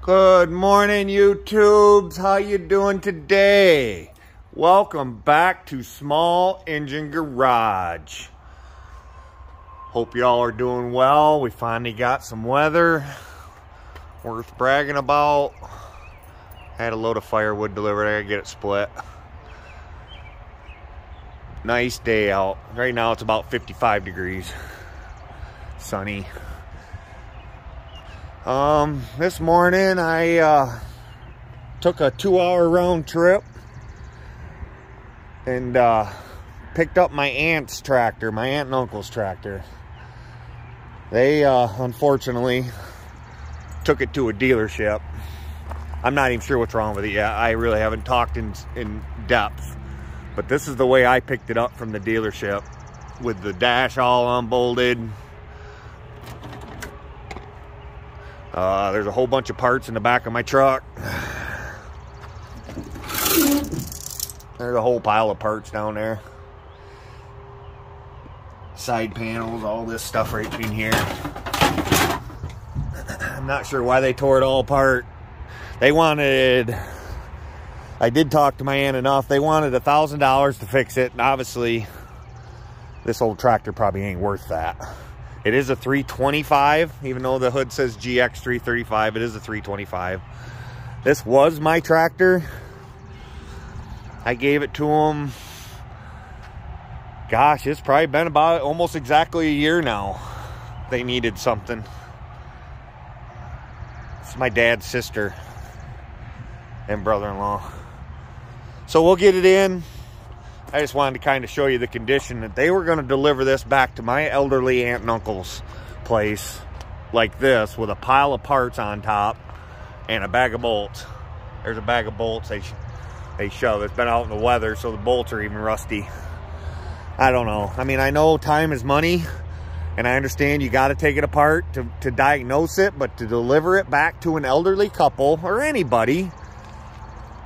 Good morning, YouTubes. How you doing today? Welcome back to Small Engine Garage. Hope y'all are doing well. We finally got some weather worth bragging about. Had a load of firewood delivered. I gotta get it split. Nice day out. Right now it's about 55 degrees. Sunny. This morning I took a 2-hour round trip and picked up my aunt's tractor, my aunt and uncle's tractor. They unfortunately took it to a dealership. I'm not even sure what's wrong with it yet. I really haven't talked in depth, but this is the way I picked it up from the dealership, with the dash all unbolted. There's a whole bunch of parts in the back of my truck. There's a whole pile of parts down there. Side panels, all this stuff right in here. I'm not sure why they tore it all apart. They wanted, I did talk to my aunt enough, they wanted $1,000 to fix it, and obviously this old tractor probably ain't worth that. It is a 325, even though the hood says GX 335, it is a 325. This was my tractor. I gave it to them. Gosh, it's probably been about almost exactly a year now. They needed something. It's my dad's sister and brother-in-law. So we'll get it in. I just wanted to kind of show you the condition that they were going to deliver this back to my elderly aunt and uncle's place like this, with a pile of parts on top and a bag of bolts. There's a bag of bolts they shove. It's been out in the weather, so the bolts are even rusty. I don't know. I mean, I know time is money, and I understand you got to take it apart to diagnose it, but to deliver it back to an elderly couple or anybody,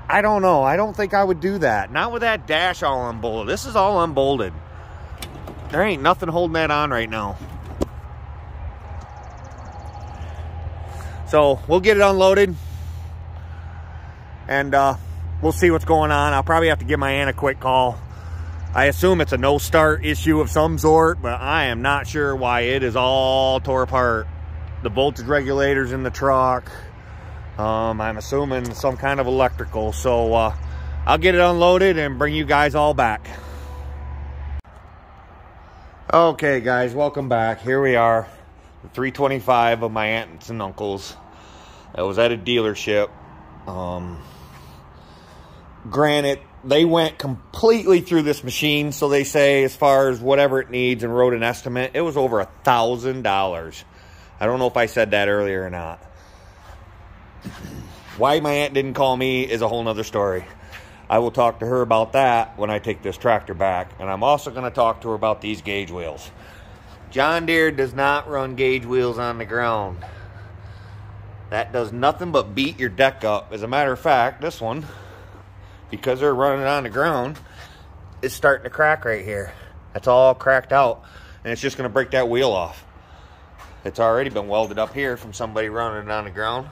I don't know. I don't think I would do that. Not with that dash all unbolted. This is all unbolted. There ain't nothing holding that on right now. So we'll get it unloaded and we'll see what's going on. I'll probably have to give my aunt a quick call. I assume it's a no start issue of some sort, but I am not sure why it is all tore apart. The voltage regulators in the truck. I'm assuming some kind of electrical. So I'll get it unloaded and bring you guys all back. Okay guys, welcome back. Here we are, the 325 of my aunts and uncles. I was at a dealership. Granted, they went completely through this machine, so they say, as far as whatever it needs, and wrote an estimate. It was over $1,000. I don't know if I said that earlier or not. Why my aunt didn't call me is a whole nother story. I will talk to her about that when I take this tractor back. And I'm also going to talk to her about these gauge wheels. John Deere does not run gauge wheels on the ground. That does nothing but beat your deck up. As a matter of fact, this one, because they're running on the ground, is starting to crack right here. That's all cracked out. And it's just going to break that wheel off. It's already been welded up here from somebody running it on the ground.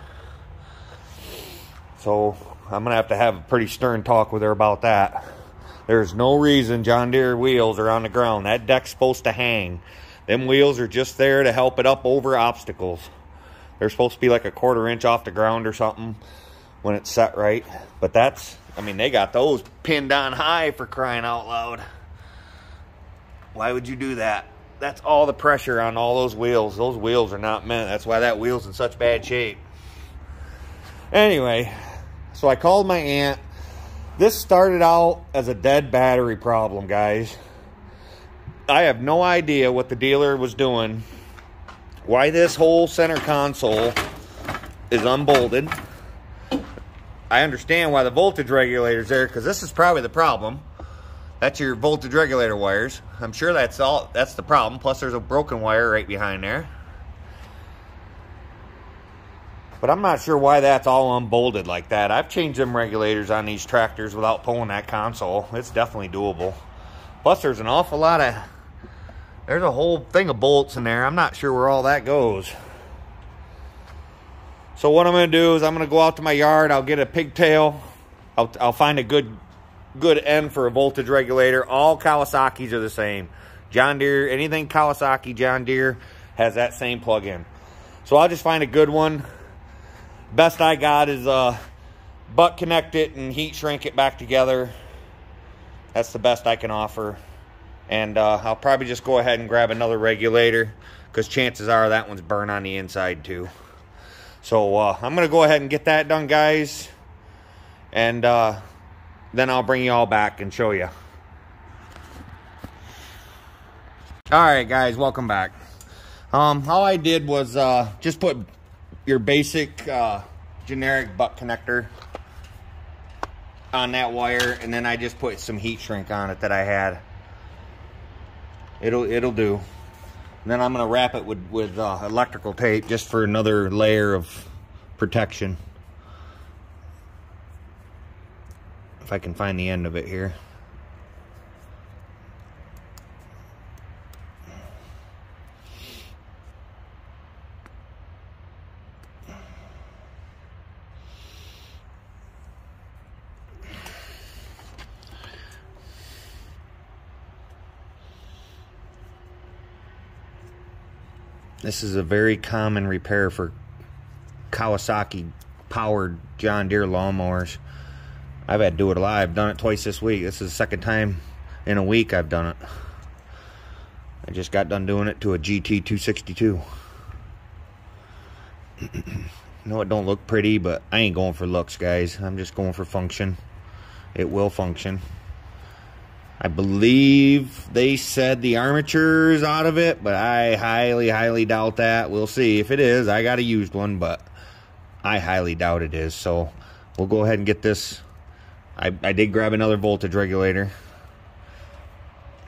So I'm going to have a pretty stern talk with her about that. There's no reason John Deere wheels are on the ground. That deck's supposed to hang. Them wheels are just there to help it up over obstacles. They're supposed to be like a 1/4 inch off the ground or something when it's set right. But that's, I mean, they got those pinned on high, for crying out loud. Why would you do that? That's all the pressure on all those wheels. Those wheels are not meant. That's why that wheel's in such bad shape. Anyway, so I called my aunt. This started out as a dead battery problem, guys. I have no idea what the dealer was doing. Why this whole center console is unbolted. I understand why the voltage regulator's there, because this is probably the problem. That's your voltage regulator wires. I'm sure that's the problem. Plus there's a broken wire right behind there. But I'm not sure why that's all unbolted like that. I've changed them regulators on these tractors without pulling that console. It's definitely doable. Plus there's an awful lot of, there's a whole thing of bolts in there. I'm not sure where all that goes. So what I'm going to do is I'm going to go out to my yard. I'll get a pigtail. I'll find a good end for a voltage regulator. All Kawasaki's are the same. John Deere, anything Kawasaki, John Deere has that same plug-in. So I'll just find a good one. Best I got is butt connect it and heat shrink it back together. That's the best I can offer. And I'll probably just go ahead and grab another regulator, because chances are that one's burnt on the inside too. So I'm going to go ahead and get that done, guys. And then I'll bring you all back and show you. Alright guys, welcome back. All I did was just put your basic generic butt connector on that wire, and then I just put some heat shrink on it that I had. It'll do. And then I'm gonna wrap it with electrical tape just for another layer of protection. If I can find the end of it here. This is a very common repair for Kawasaki powered John Deere lawnmowers. I've had to do it a lot. I've done it twice this week. This is the second time in a week I've done it. I just got done doing it to a GT 262. No, it don't look pretty, but I ain't going for looks, guys. I'm just going for function. It will function. I believe they said the armature is out of it, but I highly doubt that. We'll see. If it is, I got a used one, but I highly doubt it is. So we'll go ahead and get this. I did grab another voltage regulator.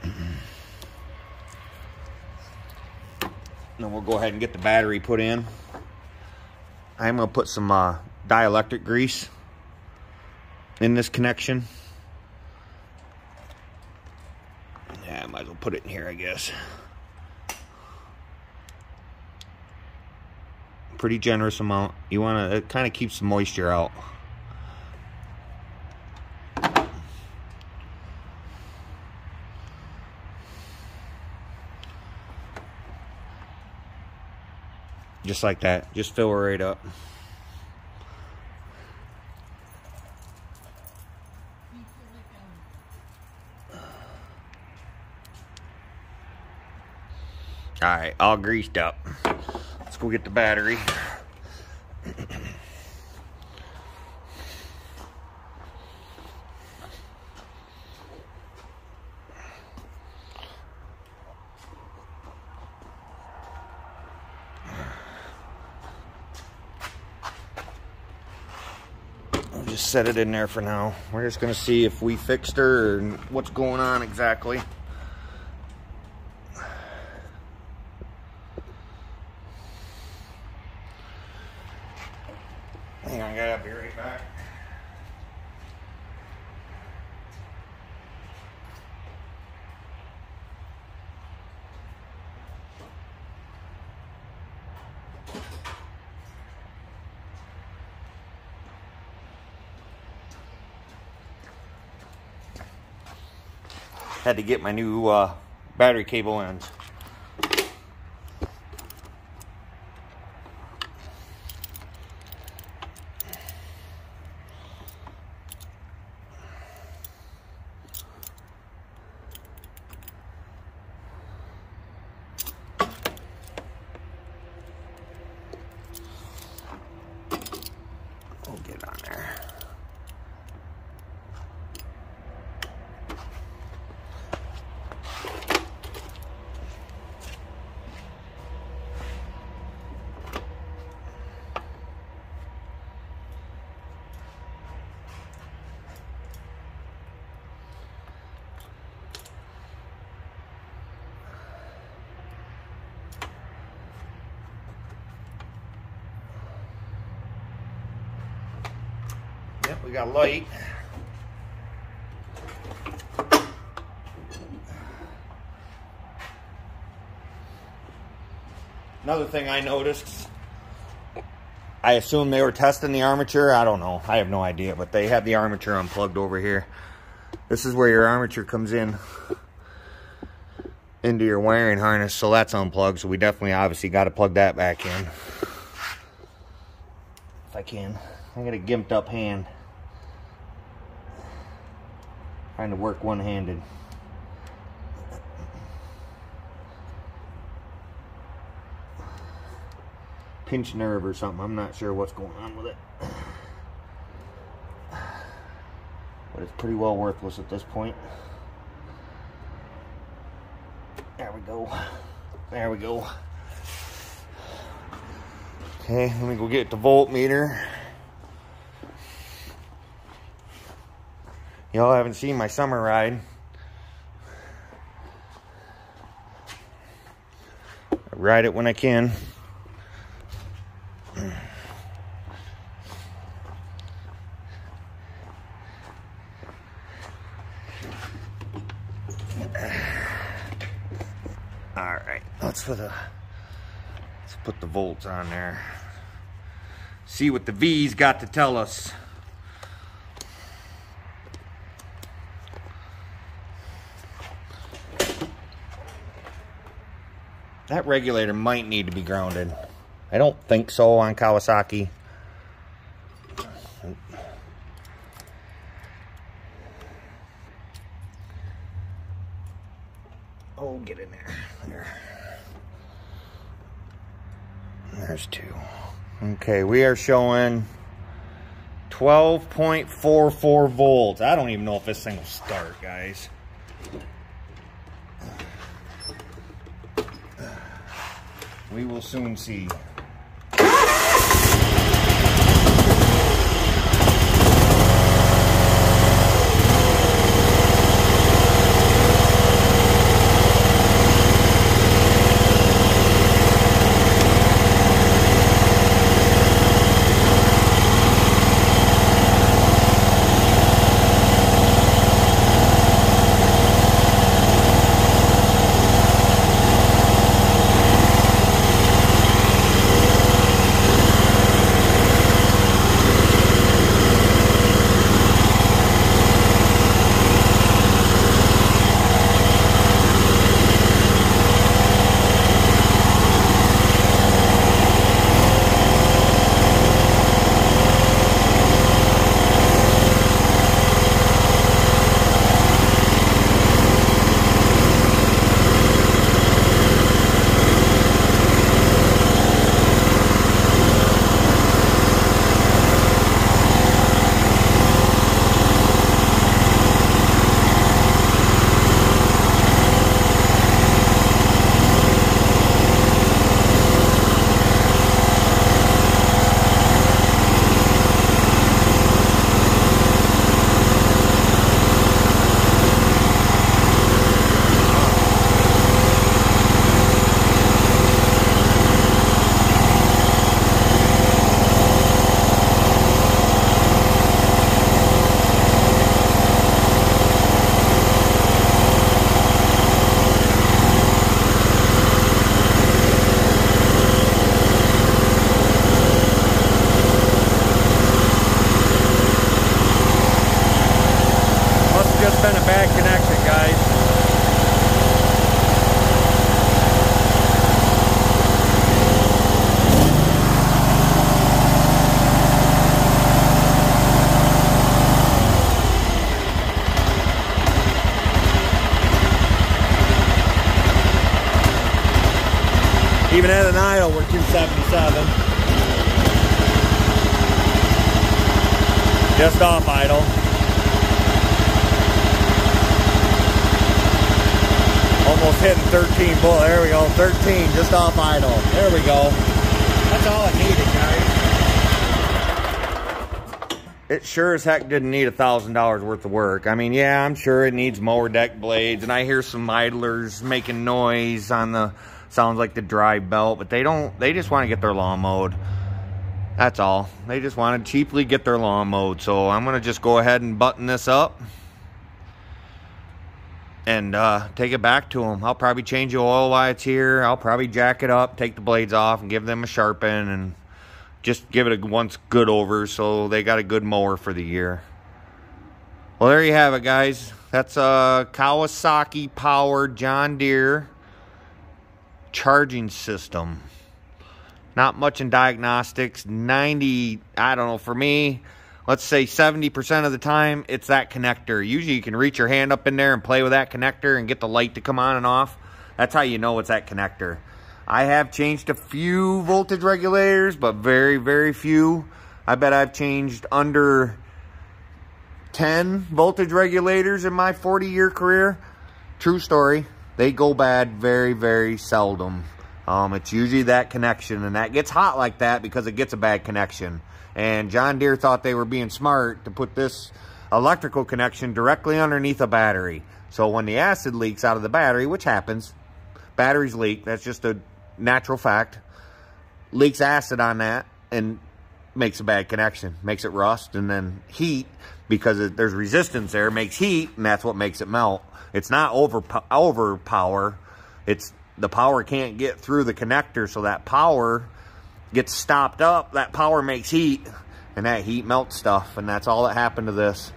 Then we'll go ahead and get the battery put in. I'm going to put some dielectric grease in this connection. Yeah, I might as well put it in here, I guess. Pretty generous amount. You want to, it kind of keeps the moisture out. Just like that. Just fill it right up. Alright, all greased up. Let's go get the battery. I'll just set it in there for now. We're just going to see if we fixed her or what's going on exactly. Hang on, I'll be right back. Had to get my new battery cable ends. We'll get on there. Yep, we got light. Another thing I noticed, I assume they were testing the armature. I don't know. I have no idea, but they have the armature unplugged over here. This is where your armature comes in into your wiring harness, so that's unplugged. So we definitely obviously got to plug that back in. If I can. I got a gimped up hand. Trying to work one-handed. Pinched nerve or something. I'm not sure what's going on with it. But it's pretty well worthless at this point. There we go. There we go. Okay, let me go get the voltmeter. Y'all haven't seen my summer ride. I ride it when I can. Alright, let's put the volts on there. See what the V's got to tell us. That regulator might need to be grounded. I don't think so on Kawasaki. Oh, get in there. There. There's two. Okay, we are showing 12.44 volts. I don't even know if this thing will start, guys. We will soon see. Been a bad connection, guys. Even at an idle, we're 277. Just off idle. Almost hitting 13 bull. There we go. 13 just off idle. There we go. That's all it needed, guys. It sure as heck didn't need $1,000 worth of work. I mean, yeah, I'm sure it needs mower deck blades, and I hear some idlers making noise on the, sounds like the drive belt, but they just want to get their lawn mowed. That's all. They just want to cheaply get their lawn mowed. So I'm going to just go ahead and button this up and take it back to them. I'll probably change the oil while it's here. I'll probably jack it up, take the blades off, and give them a sharpen, and just give it a once good over, so they got a good mower for the year. Well, there you have it, guys. That's a Kawasaki powered John Deere charging system. Not much in diagnostics. 90, I don't know, for me, let's say 70% of the time, it's that connector. Usually you can reach your hand up in there and play with that connector and get the light to come on and off. That's how you know it's that connector. I have changed a few voltage regulators, but very, very few. I bet I've changed under 10 voltage regulators in my 40-year career. True story. They go bad very, very seldom. It's usually that connection, and that gets hot like that because it gets a bad connection. And John Deere thought they were being smart to put this electrical connection directly underneath a battery. So when the acid leaks out of the battery, which happens, batteries leak, that's just a natural fact, leaks acid on that and makes a bad connection, makes it rust, and then heat, because there's resistance there, makes heat, and that's what makes it melt. It's not overpower. It's the power can't get through the connector, so that power gets stopped up. That power makes heat, and that heat melts stuff, and that's all that happened to this.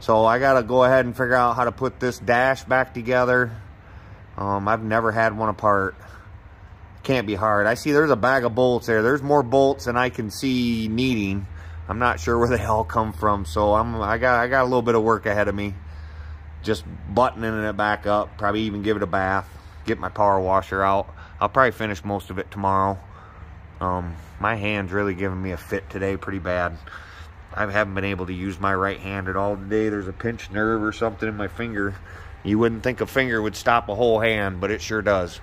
So I gotta go ahead and figure out how to put this dash back together. I've never had one apart. Can't be hard. I see there's a bag of bolts there. There's more bolts than I can see needing. I'm not sure where they all come from, so I got a little bit of work ahead of me. Just buttoning it back up. Probably even give it a bath. Get my power washer out. I'll probably finish most of it tomorrow. My hand's really giving me a fit today pretty bad. I haven't been able to use my right hand at all today. There's a pinched nerve or something in my finger. You wouldn't think a finger would stop a whole hand, but it sure does.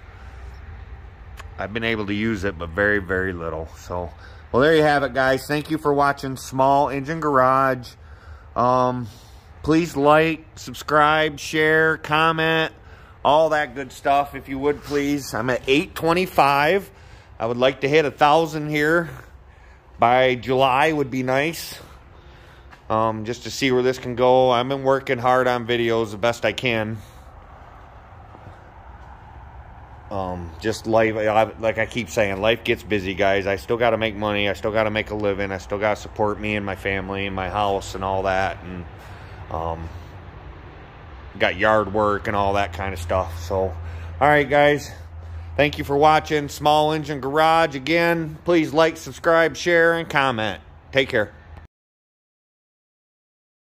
I've been able to use it, but very, very little. So, well, there you have it, guys. Thank you for watching Small Engine Garage. Please like, subscribe, share, comment, all that good stuff, if you would, please. I'm at 825. I would like to hit 1,000 here by July would be nice. Just to see where this can go. I've been working hard on videos the best I can. Just life, like I keep saying, life gets busy, guys. I still got to make money. I still got to make a living. I still got to support me and my family and my house and all that. And got yard work and all that kind of stuff. So, all right, guys. Thank you for watching Small Engine Garage. Again, please like, subscribe, share, and comment. Take care.